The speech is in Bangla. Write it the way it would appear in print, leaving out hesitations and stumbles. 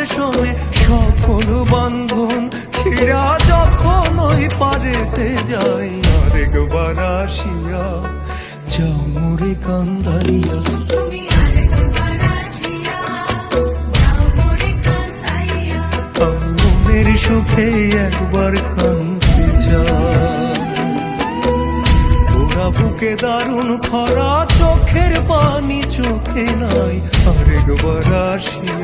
শোনে সকল বন্ধন ছিড়া যখন ওই পারেতে যাই আরেকবার আসিয়া যাও মোরে কান্দাইয়া আমি মনের সুখে একবার কান্দতে চাই ওরা বুকে দারুণ খরা চোখের পানি চোখে নাই আরেকবার আসিয়া